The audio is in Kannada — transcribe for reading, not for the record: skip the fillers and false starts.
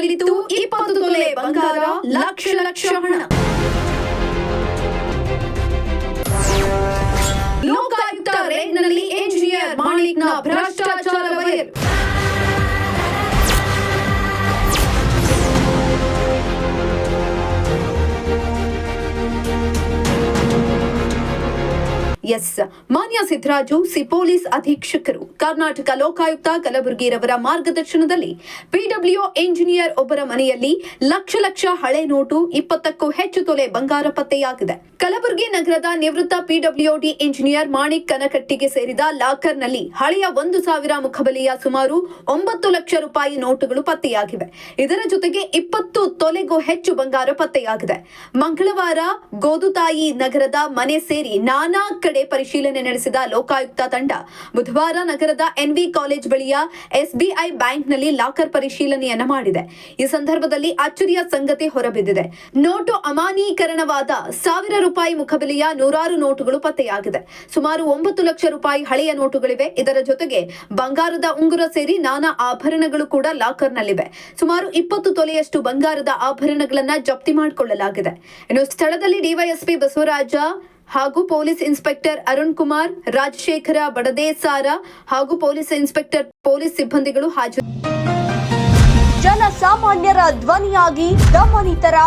ರೇಗ್ನಲ್ಲಿತ್ತು 20 ತೊಲೆ ಬಂಗಾರ, ಲಕ್ಷ ಹಣ. ಲೋಕಾಯುಕ್ತ ರೇಗ್ನಲ್ಲಿ ಎಂಜಿನಿಯರ್ ಮಾಣಿಕ್ನ ಭ್ರಷ್ಟಾಚಾರ ಬಯಲು. ಮಾನ್ಯ ಸಿದ್ದರಾಜು ಪೊಲೀಸ್ ಅಧೀಕ್ಷಕರು, ಕರ್ನಾಟಕ ಲೋಕಾಯುಕ್ತ ಕಲಬುರಗಿರವರ ಮಾರ್ಗದರ್ಶನದಲ್ಲಿ ಪಿಡಬ್ಲ್ಯೂ ಎಂಜಿನಿಯರ್ ಒಬ್ಬರ ಮನೆಯಲ್ಲಿ ಲಕ್ಷ ಹಳೆ ನೋಟು, 20ಕ್ಕೂ ಹೆಚ್ಚು ತೊಲೆ ಬಂಗಾರ ಪತ್ತೆಯಾಗಿದೆ. ಕಲಬುರಗಿ ನಗರದ ನಿವೃತ್ತ ಪಿಡಬ್ಲ್ಯೂಡಿ ಎಂಜಿನಿಯರ್ ಮಾಣಿಕ್ ಕನಕಟ್ಟಿಗೆ ಸೇರಿದ ಲಾಕರ್ನಲ್ಲಿ ಹಳೆಯ 1,000 ಮುಖಬೆಲೆಯ ಸುಮಾರು 9 ಲಕ್ಷ ರೂಪಾಯಿ ನೋಟುಗಳು ಪತ್ತೆಯಾಗಿವೆ. ಇದರ ಜೊತೆಗೆ 20 ತೊಲೆಗೂ ಹೆಚ್ಚು ಬಂಗಾರ ಪತ್ತೆಯಾಗಿದೆ. ಮಂಗಳವಾರ ಗೋದುತಾಯಿ ನಗರದ ಮನೆ ಸೇರಿ ನಾನಾ ಕಡೆ ಪರಿಶೀಲನೆ ನಡೆಸಿದ ಲೋಕಾಯುಕ್ತ ತಂಡ ಬುಧವಾರ ನಗರದ ಎನ್ವಿ ಕಾಲೇಜ್ ಬಳಿಯ ಎಸ್ಬಿಐ ಬ್ಯಾಂಕ್ನಲ್ಲಿ ಲಾಕರ್ ಪರಿಶೀಲನೆಯನ್ನ ಮಾಡಿದೆ. ಈ ಸಂದರ್ಭದಲ್ಲಿ ಅಚ್ಚರಿಯ ಸಂಗತಿ ಹೊರಬಿದ್ದಿದೆ. ನೋಟು ಅಮಾನ್ಯೀಕರಣವಾದ 1,000 ರೂಪಾಯಿ ಮುಖಬೆಲೆಯ 100 ನೋಟುಗಳು ಪತ್ತೆಯಾಗಿದೆ. ಸುಮಾರು 9 ಲಕ್ಷ ರೂಪಾಯಿ ಹಳೆಯ ನೋಟುಗಳಿವೆ. ಇದರ ಜೊತೆಗೆ ಬಂಗಾರದ ಉಂಗುರ ಸೇರಿ ನಾನಾ ಆಭರಣಗಳು ಕೂಡ ಲಾಕರ್ನಲ್ಲಿವೆ. ಸುಮಾರು 20 ತೊಲೆಯಷ್ಟು ಬಂಗಾರದ ಆಭರಣಗಳನ್ನ ಜಪ್ತಿ ಮಾಡಿಕೊಳ್ಳಲಾಗಿದೆ. ಇನ್ನು ಸ್ಥಳದಲ್ಲಿ ಡಿವೈಎಸ್ಪಿ ಬಸವರಾಜ ಹಾಗೂ ಪೊಲೀಸ್ ಇನ್ಸ್ಪೆಕ್ಟರ್ ಅರುಣ್ ಕುಮಾರ್, ರಾಜಶೇಖರ ಬಡದೇಸಾರ ಹಾಗೂ ಪೊಲೀಸ್ ಇನ್ಸ್ಪೆಕ್ಟರ್ ಪೊಲೀಸ್ ಸಿಬ್ಬಂದಿಗಳು ಹಾಜರು. ಜನಸಾಮಾನ್ಯರ ಧ್ವನಿಯಾಗಿ ದಮನಿತರ